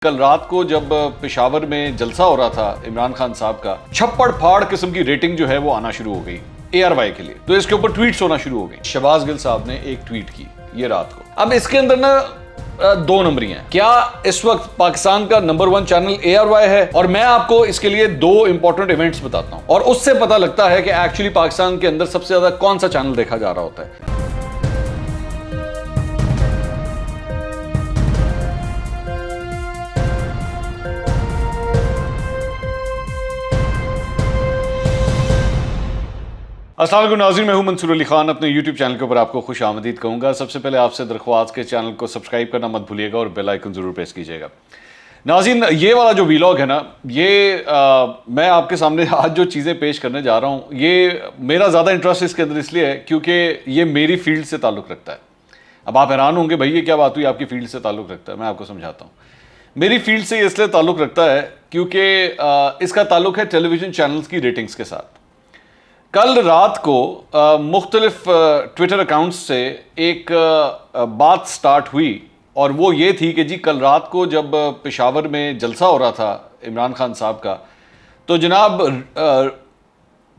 कल रात को जब पेशावर में जलसा हो रहा था इमरान खान साहब का, छप्पड़ फाड़ किस्म की रेटिंग जो है वो आना शुरू हो गई ARY के लिए। तो इसके ऊपर ट्वीट्स होना शुरू हो गए। शहबाज गिल साहब ने एक ट्वीट की ये रात को। अब इसके अंदर ना दो नंबरी हैं। क्या इस वक्त पाकिस्तान का नंबर 1 चैनल ARY है? और मैं आपको इसके लिए दो इंपॉर्टेंट इवेंट्स बताता हूं और उससे पता लगता है कि एक्चुअली पाकिस्तान के अंदर सबसे ज्यादा कौन सा चैनल देखा जा रहा होता है। अस्सलाम वालेकुम नाज़रीन, मैं हूं मंसूर अली खान। अपने YouTube चैनल के ऊपर आपको खुश आमदीद कहूँगा। सबसे पहले आपसे दरख्वास्त के चैनल को सब्सक्राइब करना मत भूलिएगा और बेल आइकन ज़रूर प्रेस कीजिएगा। नाज़रीन, ये वाला जो वीलॉग है ना, ये मैं आपके सामने आज जो चीज़ें पेश करने जा रहा हूँ, ये मेरा ज़्यादा इंटरेस्ट इसके अंदर इसलिए है क्योंकि ये मेरी फील्ड से ताल्लुक़ रखता है। अब आप हैरान होंगे, भाई ये क्या बात हुई, आपकी फील्ड से ताल्लुक़ रखता है। मैं आपको समझाता हूँ। मेरी फील्ड से इसलिए ताल्लुक़ रखता है क्योंकि इसका ताल्लुक़ है टेलीविज़न चैनल्स की रेटिंग्स के साथ। कल रात को मुख्तलिफ ट्विटर अकाउंट्स से एक बात स्टार्ट हुई और वो ये थी कि जी कल रात को जब पेशावर में जलसा हो रहा था इमरान खान साहब का, तो जनाब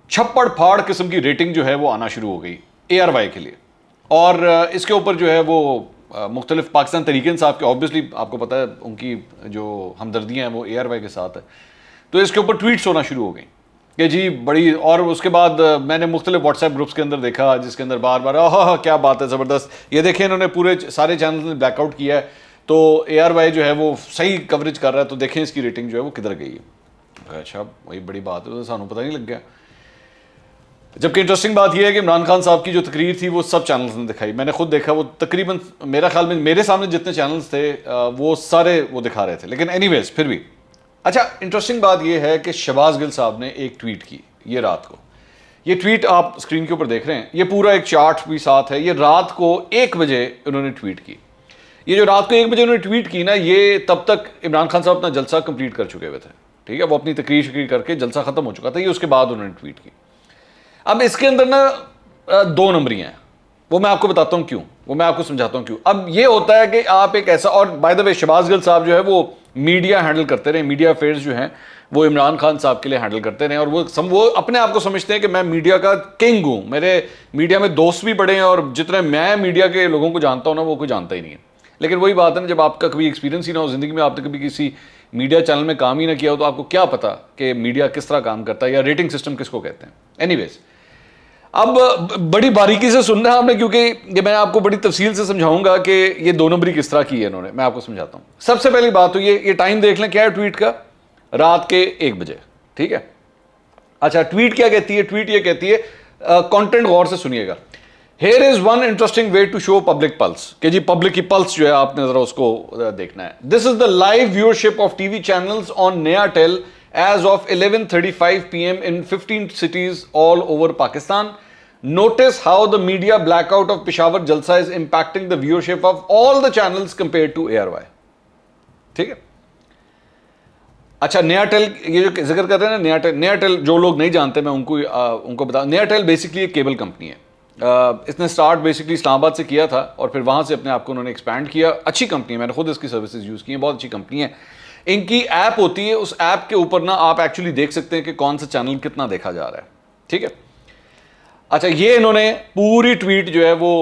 छप्पड़ फाड़ किस्म की रेटिंग जो है वो आना शुरू हो गई ARY के लिए। और इसके ऊपर जो है वो मुख्तलिफ पाकिस्तान तहरीक इंसाफ के, ऑब्वियसली आपको पता है उनकी जो हमदर्दियाँ हैं वो ARY के साथ है, तो इसके ऊपर ट्वीट्स होना शुरू हो गई कि जी बड़ी। और उसके बाद मैंने मुख्तलिफ व्हाट्सएप ग्रुप्स के अंदर देखा जिसके अंदर बार बार हाँ क्या बात है, ज़बरदस्त, ये देखें इन्होंने पूरे सारे चैनल ने ब्लैकआउट किया है, तो ARY जो है वो सही कवरेज कर रहा है, तो देखें इसकी रेटिंग जो है वो किधर गई है। अच्छा वही बड़ी बात है, तो सानू पता नहीं लग गया। जबकि इंटरेस्टिंग बात यह है कि इमरान खान साहब की जो तकरीर थी वो सब चैनल्स ने दिखाई। मैंने खुद देखा, वो तकरीबन मेरा ख्याल में मेरे सामने जितने चैनल्स थे वो सारे वो दिखा रहे थे, लेकिन एनीवेज फिर भी। अच्छा, इंटरेस्टिंग बात यह है कि शहबाज गिल साहब ने एक ट्वीट की ये रात को। ये ट्वीट आप स्क्रीन के ऊपर देख रहे हैं, ये पूरा एक चार्ट भी साथ है। ये रात को 1 बजे उन्होंने ट्वीट की। ये जो रात को 1 बजे उन्होंने ट्वीट की ना, ये तब तक इमरान खान साहब अपना जलसा कंप्लीट कर चुके हुए थे। ठीक है, वो अपनी तकरीर शकीर करके जलसा खत्म हो चुका था, ये उसके बाद उन्होंने ट्वीट की। अब इसके अंदर ना दो नंबरी हैं, वो मैं आपको बताता हूँ क्यों, वो मैं आपको समझाता हूँ क्यों। अब ये होता है कि आप एक ऐसा, और by the way Shahbaz Gill साहब जो है वो मीडिया हैंडल करते रहे, मीडिया अफेयर्स जो हैं वो इमरान खान साहब के लिए हैंडल करते रहे, और वो अपने आप को समझते हैं कि मैं मीडिया का किंग हूँ, मेरे मीडिया में दोस्त भी बड़े हैं और जितने मैं मीडिया के लोगों को जानता हूँ ना वो कोई जानता ही नहीं है। लेकिन वही बात है ना, जब आपका कभी एक्सपीरियंस ही ना हो ज़िंदगी में, आपने कभी किसी मीडिया चैनल में काम ही ना किया हो, तो आपको क्या पता कि मीडिया किस तरह काम करता है या रेटिंग सिस्टम किसको कहते हैं। एनीवेज, अब बड़ी बारीकी से सुनना है आपने, क्योंकि ये मैं आपको बड़ी तफसील से समझाऊंगा कि ये दो नंबरी किस तरह की है इन्होंने। मैं आपको समझाता हूँ। सबसे पहली बात तो ये टाइम देख लें, क्या है ट्वीट का, रात के 1 बजे। ठीक है, अच्छा ट्वीट क्या कहती है? ट्वीट ये कहती है, कंटेंट गौर से सुनिएगा। Here is one interesting way to show public pulse, कि जी पब्लिक की पल्स जो है आपने जरा उसको देखना है। This is the live viewership of TV channels on नया tell as of 11:35 PM in 15 cities all over Pakistan. Notice how the media blackout of Peshawar Jalsa is impacting the viewership of all the channels compared to ARY. ठीक है, अच्छा नया tell ये जो जिक्र कर रहे हैं ना, नया टेल जो लोग नहीं जानते मैं उनको बता। नया टेल बेसिकली एक केबल कंपनी है। इसने स्टार्ट बेसिकली इस्लामाबाद से किया था और फिर वहाँ से अपने आप को उन्होंने एक्सपैंड किया। अच्छी कंपनी है, मैंने खुद इसकी सर्विसेज यूज़ की हैं, बहुत अच्छी कंपनी है। इनकी ऐप होती है, उस ऐप के ऊपर ना आप एक्चुअली देख सकते हैं कि कौन सा चैनल कितना देखा जा रहा है। ठीक है, अच्छा ये इन्होंने पूरी ट्वीट जो है वो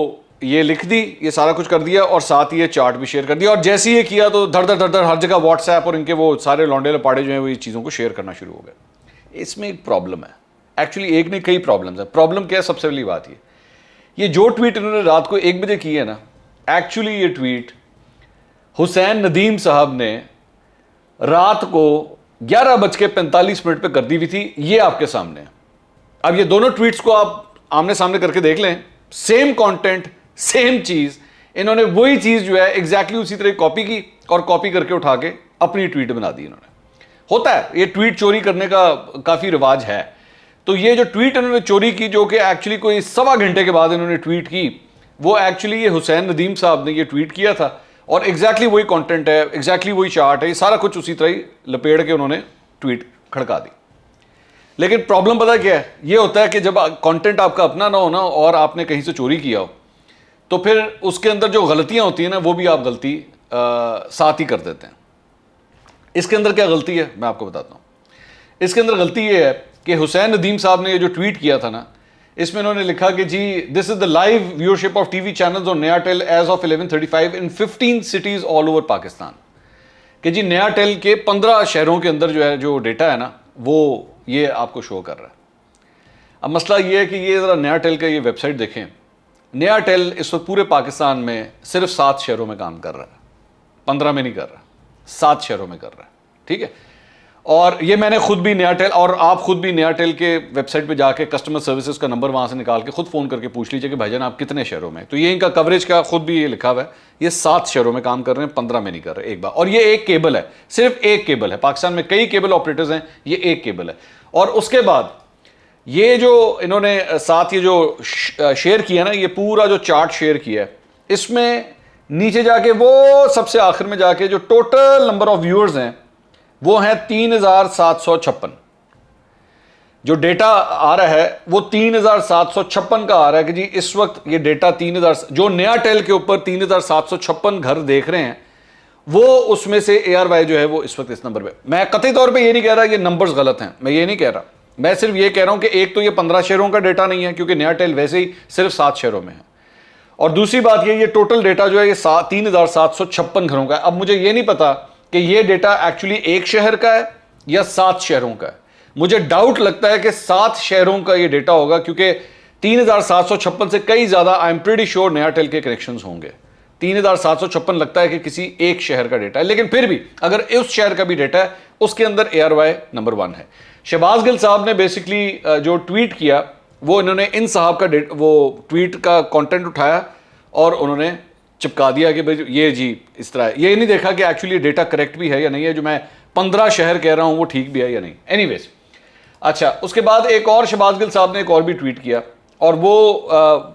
ये लिख दी, ये सारा कुछ कर दिया और साथ ही ये चार्ट भी शेयर कर दिया। और जैसे ही ये किया तो धड़ धड़ हर जगह व्हाट्सएप और इनके वो सारे लौंडे लपाड़े जो हैं वो ये चीज़ों को शेयर करना शुरू हो गए। इसमें एक प्रॉब्लम है, एक्चुअली एक नहीं कई प्रॉब्लम्स है। प्रॉब्लम क्या है? सबसे पहली बात ये जो ट्वीट इन्होंने रात को 1 बजे की है ना, एक्चुअली ये ट्वीट हुसैन नदीम साहब ने रात को 11:45 पे कर दी हुई थी। ये आपके सामने। अब ये दोनों ट्वीट्स को आप आमने सामने करके देख लें, सेम कंटेंट सेम चीज, इन्होंने वही चीज जो है एग्जैक्टली उसी तरह कॉपी की और कॉपी करके उठा के अपनी ट्वीट बना दी इन्होंने। होता है, ये ट्वीट चोरी करने का काफी रिवाज है। तो ये जो ट्वीट इन्होंने चोरी की, जो कि एक्चुअली कोई 1.25 घंटे के बाद इन्होंने ट्वीट की, वो एक्चुअली ये हुसैन नदीम साहब ने ये ट्वीट किया था और एग्जैक्टली वही कंटेंट है, एग्जैक्टली वही चार्ट है, ये सारा कुछ उसी तरह ही लपेट के उन्होंने ट्वीट खड़का दी। लेकिन प्रॉब्लम पता क्या है? ये होता है कि जब कंटेंट आपका अपना ना हो ना और आपने कहीं से चोरी किया हो, तो फिर उसके अंदर जो गलतियां होती हैं ना, वो भी आप गलती साथ ही कर देते हैं। इसके अंदर क्या गलती है मैं आपको बताता हूँ। इसके अंदर गलती ये है कि हुसैन नदीम साहब ने ये जो ट्वीट किया था ना, इसमें उन्होंने लिखा कि जी this is the live viewership of TV channels on Nayatel as of 11:35 in 15 cities all over Pakistan. कि जी नया टेल के 15 शहरों के अंदर जो है जो डेटा है ना वो ये आपको शो कर रहा है। अब मसला ये है कि ये ज़रा नया टेल का ये वेबसाइट देखें। नया टेल इस वक्त पूरे पाकिस्तान में सिर्फ 7 शहरों में काम कर रहा है, 15 में नहीं कर रहा, 7 शहरों में कर रहा है, ठीक है। और ये मैंने खुद भी नया टेल, और आप खुद भी नया टेल के वेबसाइट पे जाके कस्टमर सर्विसेज का नंबर वहाँ से निकाल के खुद फ़ोन करके पूछ लीजिए कि भाईजान आप कितने शहरों में। तो ये इनका कवरेज का खुद भी ये लिखा हुआ है, ये 7 शहरों में काम कर रहे हैं, 15 में नहीं कर रहे एक बार। और ये एक केबल है, सिर्फ एक केबल है। पाकिस्तान में कई केबल ऑपरेटर्स हैं, ये एक केबल है। और उसके बाद ये जो इन्होंने साथ ये जो शेयर किया ना, ये पूरा जो चार्ट शेयर किया है, इसमें नीचे जाके वो सबसे आखिर में जाके जो टोटल नंबर ऑफ व्यूअर्स हैं वो हैं 3756। जो डेटा आ रहा है वो 3756 का आ रहा है कि जी इस वक्त ये डेटा 3000 जो नया टेल के ऊपर 3756 घर देख रहे हैं, वो उसमें से ARY जो है वो इस वक्त इस नंबर पे। मैं कतई तौर पे ये नहीं कह रहा ये नंबर्स गलत हैं, मैं ये नहीं कह रहा। मैं सिर्फ ये कह रहा हूं कि एक तो ये 15 शहरों का डेटा नहीं है क्योंकि नया टेल वैसे ही सिर्फ 7 शहरों में है, और दूसरी बात ये टोटल डेटा जो है ये 3756 घरों का है। अब मुझे ये नहीं पता कि ये डेटा एक्चुअली एक शहर का है या 7 शहरों का है। मुझे डाउट लगता है कि 7 शहरों का ये डेटा होगा क्योंकि 3756 से कई ज्यादा आई एम प्रीटी श्योर नया टेल के कनेक्शंस होंगे। 3756 लगता है कि किसी एक शहर का डेटा है, लेकिन फिर भी अगर उस शहर का भी डेटा है उसके अंदर ARY नंबर 1 है। शहबाज गिल साहब ने बेसिकली जो ट्वीट किया वो इन्होंने इन साहब का वो ट्वीट का कंटेंट उठाया और उन्होंने चिपका दिया कि भाई ये जी इस तरह है। ये नहीं देखा कि एक्चुअली डेटा करेक्ट भी है या नहीं है, जो मैं 15 शहर कह रहा हूं वो ठीक भी है या नहीं। एनीवेज, अच्छा, उसके बाद एक और शहबाज गिल साहब ने एक और भी ट्वीट किया और वो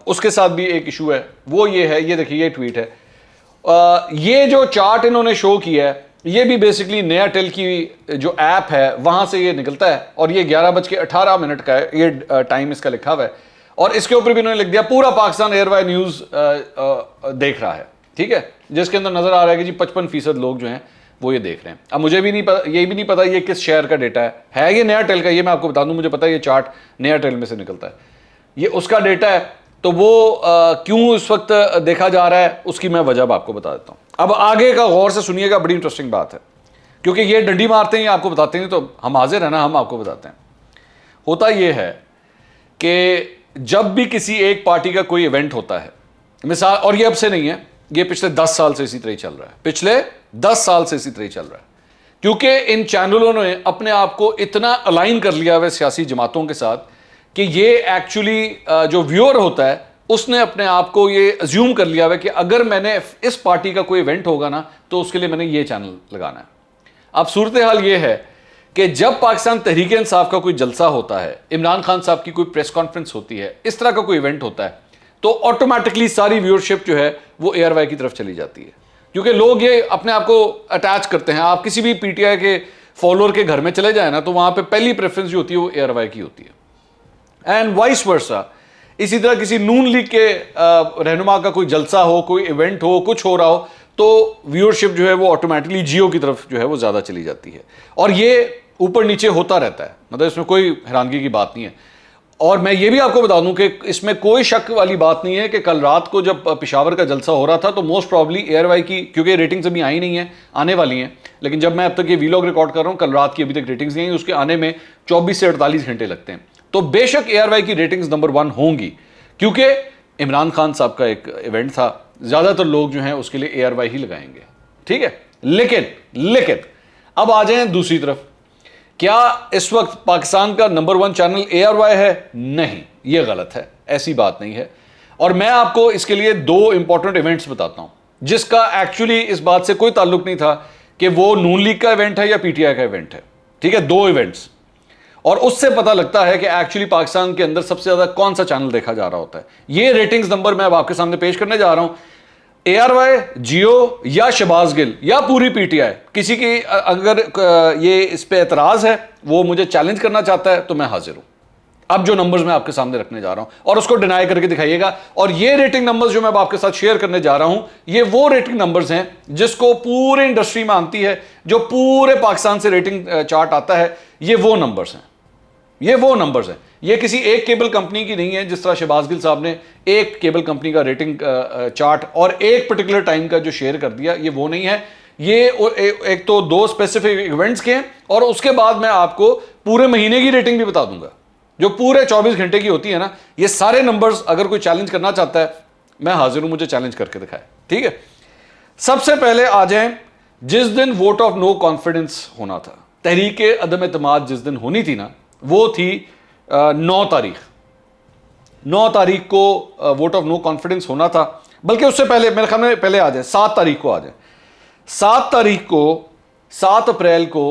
उसके साथ भी एक इशू है। वो ये है, ये देखिए ये ट्वीट है। ये जो चार्ट इन्होंने शो किया है ये भी बेसिकली नया टेल की जो ऐप है वहां से ये निकलता है और ये 11:18 का है, ये टाइम इसका लिखा हुआ है। और इसके ऊपर भी इन्होंने लिख दिया पूरा पाकिस्तान ARY न्यूज देख रहा है, ठीक है, जिसके अंदर नजर आ रहा है कि जी 55% लोग जो हैं वो ये देख रहे हैं। अब मुझे भी नहीं पता, ये भी नहीं पता ये किस शहर का डेटा है ये नया टेल का, ये मैं आपको बता दूं। मुझे पता है ये चार्ट नया टेल में से निकलता है, ये उसका डेटा है। तो वो क्यों इस वक्त देखा जा रहा है उसकी मैं वजह आपको बता देता हूं। अब आगे का गौर से सुनिएगा, बड़ी इंटरेस्टिंग बात है, क्योंकि ये डंडी मारते हैं आपको बताते हैं, तो हम हाजिर है ना, हम आपको बताते हैं। होता यह है कि जब भी किसी एक पार्टी का कोई इवेंट होता है, मिसाल, और ये अब से नहीं है, ये पिछले 10 साल से इसी तरह ही चल रहा है, पिछले 10 साल से इसी तरह ही चल रहा है, क्योंकि इन चैनलों ने अपने आप को इतना अलाइन कर लिया हुआ सियासी जमातों के साथ कि ये एक्चुअली जो व्यूअर होता है उसने अपने आप को ये अज्यूम कर लिया हुआ कि अगर मैंने इस पार्टी का कोई इवेंट होगा ना तो उसके लिए मैंने ये चैनल लगाना है। अब सूरत हाल ये है कि जब पाकिस्तान तहरीक इंसाफ का कोई जलसा होता है, इमरान खान साहब की कोई प्रेस कॉन्फ्रेंस होती है, इस तरह का कोई इवेंट होता है, तो ऑटोमेटिकली सारी व्यूअरशिप जो है वो ARY की तरफ चली जाती है, क्योंकि लोग ये अपने आप को अटैच करते हैं। आप किसी भी PTI के फॉलोअर के घर में चले जाए ना तो वहां पे पहली प्रेफरेंस जो होती है वो ARY की होती है, एंड वाइस वर्सा। इसी तरह किसी नून लीग के रहनुमा का कोई जलसा हो, कोई इवेंट हो, कुछ हो रहा हो, तो व्यूअरशिप जो है वो ऑटोमेटिकली जियो की तरफ जो है वो ज़्यादा चली जाती है, और ये ऊपर नीचे होता रहता है, मतलब इसमें कोई हैरानगी की बात नहीं है। और मैं ये भी आपको बता दूं कि इसमें कोई शक वाली बात नहीं है कि कल रात को जब पेशावर का जलसा हो रहा था तो मोस्ट प्रॉब्ली ARY की, क्योंकि रेटिंग्स अभी आई नहीं है, आने वाली हैं, लेकिन जब मैं अब तक ये वीलॉग रिकॉर्ड कर रहा हूँ, कल रात की अभी तक रेटिंग्स नहीं आई, उसके आने में 24 से 48 घंटे लगते हैं, तो बेशक ARY की रेटिंग्स नंबर 1 होंगी, क्योंकि इमरान खान साहब का एक इवेंट था, ज़्यादातर लोग जो हैं उसके लिए ARY ही लगाएंगे, ठीक है। लेकिन अब आ जाएं दूसरी तरफ, क्या इस वक्त पाकिस्तान का नंबर 1 चैनल ARY है? नहीं, यह गलत है, ऐसी बात नहीं है। और मैं आपको इसके लिए 2 इंपॉर्टेंट इवेंट्स बताता हूं, जिसका एक्चुअली इस बात से कोई ताल्लुक नहीं था कि वो नून लीग का इवेंट है या PTI का इवेंट है, ठीक है, 2 इवेंट्स, और उससे पता लगता है कि एक्चुअली पाकिस्तान के अंदर सबसे ज्यादा कौन सा चैनल देखा जा रहा होता है। ये रेटिंग्स नंबर मैं अब आपके सामने पेश करने जा रहा हूं। ARY, जियो या शहबाज गिल या पूरी PTI, किसी की अगर ये इस पे एतराज है, वो मुझे चैलेंज करना चाहता है, तो मैं हाजिर हूं। अब जो नंबर्स मैं आपके सामने रखने जा रहा हूं, और उसको डिनाई करके दिखाइएगा। और ये रेटिंग नंबर्स जो मैं अब आपके साथ शेयर करने जा रहा हूं, ये वो रेटिंग नंबर्स हैं जिसको पूरे इंडस्ट्री मानती है, जो पूरे पाकिस्तान से रेटिंग चार्ट आता है, ये वो नंबर्स हैं, ये वो नंबर्स हैं। ये किसी एक केबल कंपनी की नहीं है, जिस तरह शहबाज गिल साहब ने एक केबल कंपनी का रेटिंग चार्ट और एक पर्टिकुलर टाइम का जो शेयर कर दिया, ये वो नहीं है। ये एक तो 2 स्पेसिफिक इवेंट्स के हैं, और उसके बाद मैं आपको पूरे महीने की रेटिंग भी बता दूंगा, जो पूरे 24 घंटे की होती है ना। ये सारे नंबर्स अगर कोई चैलेंज करना चाहता है, मैं हाजिर हूं, मुझे चैलेंज करके दिखाए, ठीक है। सबसे पहले आ जाएं, जिस दिन वोट ऑफ नो कॉन्फिडेंस होना था, तहरीके अदम एतमाद जिस दिन होनी थी ना, वो थी 9 तारीख। 9 तारीख को वोट ऑफ नो कॉन्फिडेंस होना था, बल्कि उससे पहले मेरे ख्याल में पहले आ जाए, 7 तारीख को आ जाए। 7 तारीख को, 7 अप्रैल को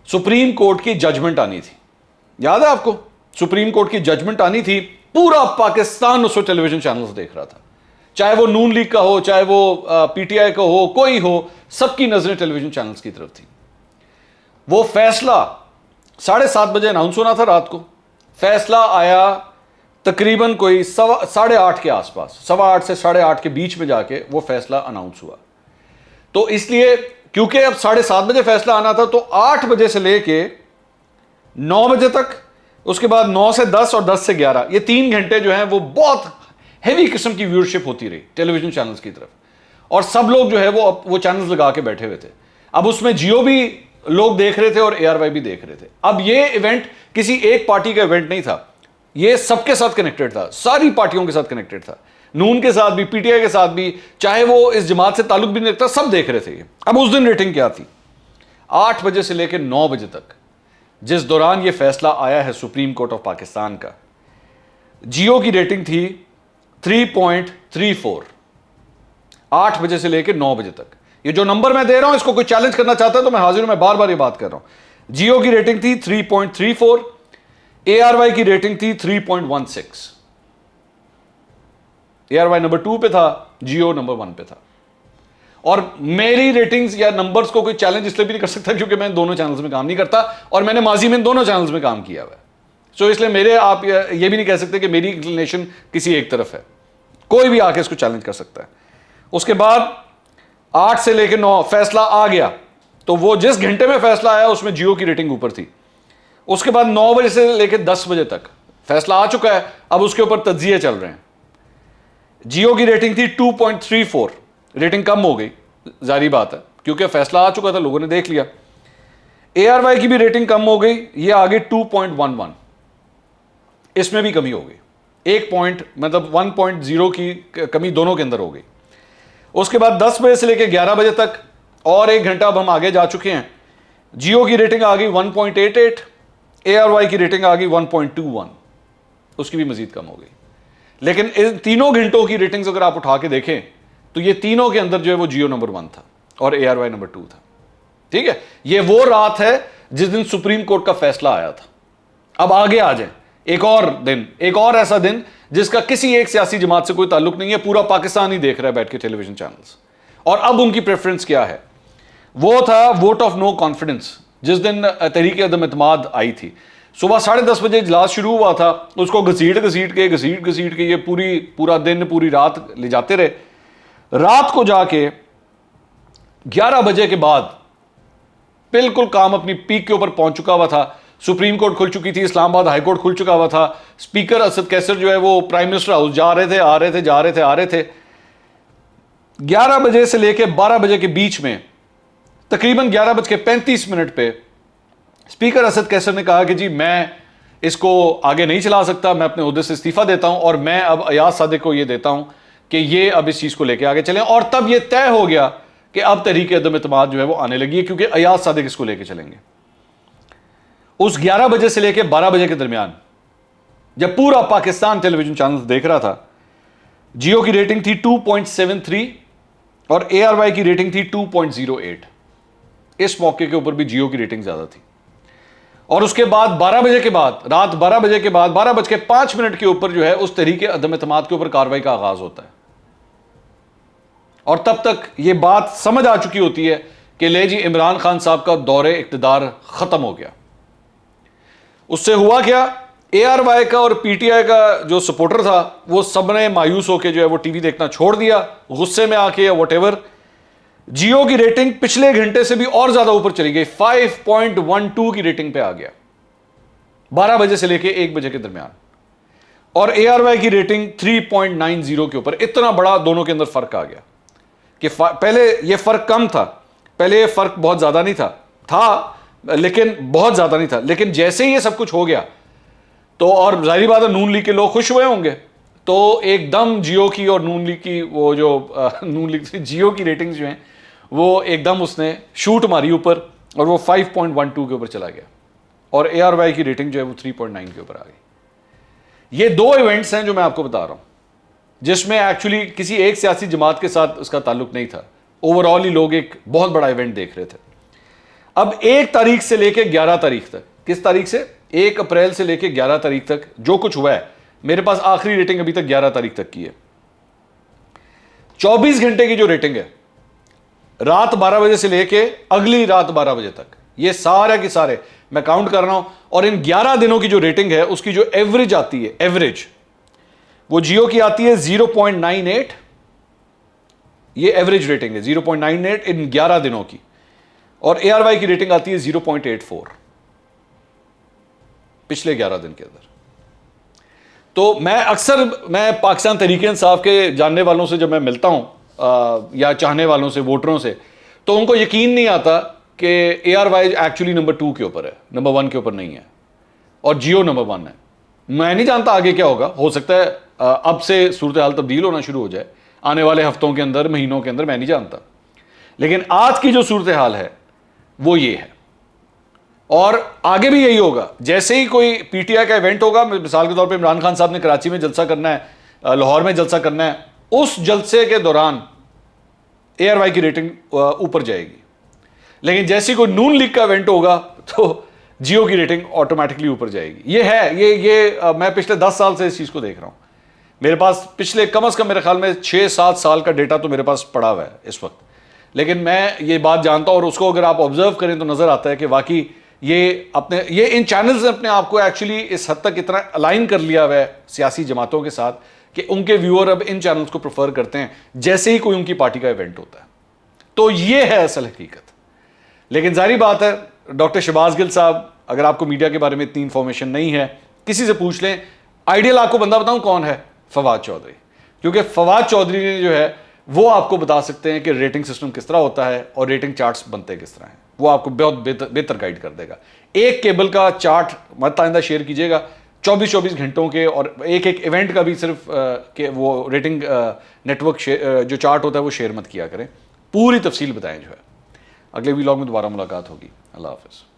सुप्रीम कोर्ट की जजमेंट आनी थी। याद है आपको? सुप्रीम कोर्ट की जजमेंट आनी थी। पूरा पाकिस्तान उसको टेलीविजन चैनल्स देख रहा था, चाहे वो नून लीग का हो, चाहे वो पीटीआई का हो, कोई हो, सबकी नजरें टेलीविजन चैनल्स की तरफ थी। वो फैसला 7:30 बजे अनाउंस होना था रात को। फैसला आया तकरीबन कोई 8:30 के आसपास, 8:15 से 8:30 के बीच में जाके वो फैसला अनाउंस हुआ। तो इसलिए क्योंकि अब 7:30 बजे फैसला आना था, तो 8 बजे से लेके 9 बजे तक, उसके बाद 9 से 10 और 10 से 11, ये 3 घंटे जो हैं वो बहुत हैवी किस्म की व्यूअरशिप होती रही टेलीविजन चैनल्स की तरफ, और सब लोग जो है वो चैनल्स लगा के बैठे हुए थे। अब उसमें जियो भी लोग देख रहे थे और ARY भी देख रहे थे। अब ये इवेंट किसी एक पार्टी का इवेंट नहीं था, ये सबके साथ कनेक्टेड था, सारी पार्टियों के साथ कनेक्टेड था, नून के साथ भी, पीटीआई के साथ भी, चाहे वो इस जमात से ताल्लुक भी नहीं रखता, सब देख रहे थे। अब उस दिन रेटिंग क्या थी? 8 बजे से लेकर 9 बजे तक, जिस दौरान यह फैसला आया है सुप्रीम कोर्ट ऑफ पाकिस्तान का, जियो की रेटिंग थी 3.34। 8 बजे से लेकर 9 बजे तक, ये जो नंबर मैं दे रहा हूं, इसको कोई चैलेंज करना चाहता है तो मैं हाजिर हूं, मैं बार बार ये बात कर रहा हूं। जियो की रेटिंग थी 3.34, ARY की रेटिंग थी 3.16। ARY नंबर 2 पे था, जियो नंबर 1 पे था। और मेरी रेटिंग्स या नंबर्स को कोई चैलेंज इसलिए भी नहीं कर सकता क्योंकि मैं दोनों चैनल्स में काम नहीं करता, और मैंने माजी में दोनों चैनल्स में काम किया हुआ है। सो इसलिए मेरे, आप ये भी नहीं कह सकते कि मेरी इंक्लिनेशन किसी एक तरफ है। कोई भी आके इसको चैलेंज कर सकता है। उसके बाद 8 से लेकर 9 फैसला आ गया, तो वो जिस घंटे में फैसला आया उसमें जियो की रेटिंग ऊपर थी। उसके बाद 9 बजे से लेकर 10 बजे तक फैसला आ चुका है, अब उसके ऊपर तज्जिए चल रहे हैं। जियो की रेटिंग थी 2.34, रेटिंग कम हो गई, जारी बात है, क्योंकि फैसला आ चुका था, लोगों ने देख लिया। ARY की भी रेटिंग कम हो गई, ये आगे 2.11, इसमें भी कमी हो गई, 1 पॉइंट, मतलब 1.0 की कमी दोनों के अंदर हो गई। उसके बाद 10 बजे से लेकर 11 बजे तक, और 1 घंटा अब हम आगे जा चुके हैं, जियो की रेटिंग आ गई 1.88, ARY की रेटिंग आ गई 1.21, उसकी भी मजीद कम हो गई। लेकिन इन तीनों घंटों की रेटिंग्स अगर आप उठा के देखें तो ये तीनों के अंदर जो है वो जियो नंबर 1 था और ARY नंबर 2 था। ठीक है, ये वो रात है जिस दिन सुप्रीम कोर्ट का फैसला आया था। अब आगे आ जाए, एक और दिन, एक और ऐसा दिन जिसका किसी एक सियासी जमात से कोई ताल्लुक नहीं है, पूरा पाकिस्तान ही देख रहा है बैठ के टेलीविजन चैनल्स, और अब उनकी प्रेफरेंस क्या है। वो था वोट ऑफ नो कॉन्फिडेंस, जिस दिन तहरीक अदम एतमाद आई थी। सुबह 10:30 बजे इजलास शुरू हुआ था, उसको घसीट के ये पूरा दिन, पूरी रात ले जाते रहे। रात को जाके 11 बजे के बाद बिल्कुल काम अपनी पीक के ऊपर पहुंच चुका हुआ था। सुप्रीम कोर्ट खुल चुकी थी, इस्लामाबाद हाई कोर्ट खुल चुका हुआ था। स्पीकर असद कैसर जो है वो प्राइम मिनिस्टर हाउस जा रहे थे, आ रहे थे। 11 बजे से लेकर 12 बजे के बीच में, तकरीबन 11:35 पे स्पीकर असद कैसर ने कहा कि जी मैं इसको आगे नहीं चला सकता, मैं अपने ओहदे से इस्तीफा देता हूं और मैं अब अयाज सादिक को यह देता हूं कि ये अब इस चीज को लेकर आगे चलें। और तब यह तय हो गया कि अब तहरीक अदम एतमाद जो है वो आने लगी है, क्योंकि अयाज सादिक इसको लेकर चलेंगे। उस 11 बजे से लेकर 12 बजे के दरमियान जब पूरा पाकिस्तान टेलीविजन चैनल देख रहा था, जियो की रेटिंग थी 2.73 और ARY की रेटिंग थी 2.08। इस मौके के ऊपर भी जियो की रेटिंग ज्यादा थी। और उसके बाद 12 बजे के बाद, रात 12 बजे के बाद 12:05 के ऊपर जो है उस तरीके अदम एतमाद के ऊपर कार्रवाई का आगाज होता है। और तब तक यह बात समझ आ चुकी होती है कि ले जी इमरान खान साहब का दौरे इक्तदार खत्म हो गया। उससे हुआ क्या ARY का और PTI का जो सपोर्टर था वो सबने मायूस होकर जो है वो टीवी देखना छोड़ दिया, गुस्से में आके या वॉटेवर। जियो की रेटिंग पिछले घंटे से भी और ज्यादा ऊपर चली गई, 5.12 की रेटिंग पे आ गया 12 बजे से लेके 1 बजे के दरमियान। और ARY की रेटिंग 3.90 के ऊपर। इतना बड़ा दोनों के अंदर फर्क आ गया कि पहले ये फर्क कम था, पहले ये फर्क बहुत ज्यादा नहीं था लेकिन बहुत ज्यादा नहीं था, लेकिन जैसे ही ये सब कुछ हो गया तो, और जाहिर बात है नून लीग के लोग खुश हुए होंगे, तो एकदम जियो की और नून लीग की वो जो नून लीग से जियो की रेटिंग्स जो हैं वो एकदम उसने शूट मारी ऊपर और वो 5.12 के ऊपर चला गया और ARY की रेटिंग जो है वो 3.9 के ऊपर आ गई। ये दो इवेंट्स हैं जो मैं आपको बता रहा हूं, जिसमें एक्चुअली किसी एक सियासी जमात के साथ उसका ताल्लुक नहीं था, ओवरऑल ही लोग एक बहुत बड़ा इवेंट देख रहे थे। अब 1 तारीख से लेकर 11 तारीख तक, किस तारीख से, 1 अप्रैल से लेकर 11 तारीख तक जो कुछ हुआ है, मेरे पास आखिरी रेटिंग अभी तक 11 तारीख तक की है। 24 घंटे की जो रेटिंग है, रात 12 बजे से लेके अगली रात 12 बजे तक, ये सारे के सारे मैं काउंट कर रहा हूं, और इन 11 दिनों की जो रेटिंग है उसकी जो एवरेज आती है, एवरेज वो जियो की आती है 0.98, ये एवरेज रेटिंग है 0.98 इन 11 दिनों की, और ARY की रेटिंग आती है 0.84 पिछले 11 दिन के अंदर। तो मैं पाकिस्तान तहरीक-ए-इंसाफ के जानने वालों से जब मैं मिलता हूं या चाहने वालों से, वोटरों से, तो उनको यकीन नहीं आता कि ARY एक्चुअली नंबर 2 के ऊपर है, नंबर 1 के ऊपर नहीं है, और जियो नंबर 1 है। मैं नहीं जानता आगे क्या होगा, हो सकता है अब से सूरत हाल तब्दील होना शुरू हो जाए आने वाले हफ्तों के अंदर, महीनों के अंदर, मैं नहीं जानता, लेकिन आज की जो सूरत हाल है वो ये है, और आगे भी यही होगा। जैसे ही कोई PTI का इवेंट होगा, मिसाल के तौर पे इमरान खान साहब ने कराची में जलसा करना है, लाहौर में जलसा करना है, उस जलसे के दौरान ARY की रेटिंग ऊपर जाएगी, लेकिन जैसे कोई नून लीग का इवेंट होगा तो जियो की रेटिंग ऑटोमेटिकली ऊपर जाएगी। ये है, ये मैं पिछले 10 साल से इस चीज को देख रहा हूं। मेरे पास पिछले कम से कम मेरे ख्याल में 6-7 साल का डेटा तो मेरे पास पड़ा हुआ है इस वक्त, लेकिन मैं ये बात जानता हूं, और उसको अगर आप ऑब्जर्व करें तो नजर आता है कि वाकई ये इन चैनल्स ने अपने आप को एक्चुअली इस हद तक इतना अलाइन कर लिया हुआ है सियासी जमातों के साथ कि उनके व्यूअर अब इन चैनल्स को प्रेफर करते हैं जैसे ही कोई उनकी पार्टी का इवेंट होता है। तो ये है असल हकीकत। लेकिन जाहिर बात है, डॉक्टर शहबाज गिल साहब, अगर आपको मीडिया के बारे में इतनी इंफॉर्मेशन नहीं है, किसी से पूछ लें। आइडियल आपको बंदा बताऊं कौन है? फवाद चौधरी, क्योंकि फवाद चौधरी ने जो है वो आपको बता सकते हैं कि रेटिंग सिस्टम किस तरह होता है और रेटिंग चार्ट्स बनते किस तरह हैं। वो आपको बहुत बेहतर गाइड कर देगा। एक केबल का चार्ट मत आइंदा शेयर कीजिएगा 24-24 घंटों के, और एक इवेंट का भी सिर्फ के वो रेटिंग नेटवर्क जो चार्ट होता है वो शेयर मत किया करें। पूरी तफसील बताएं जो है। अगले व्लॉग में दोबारा मुलाकात होगी। अल्लाह हाफ़िज़।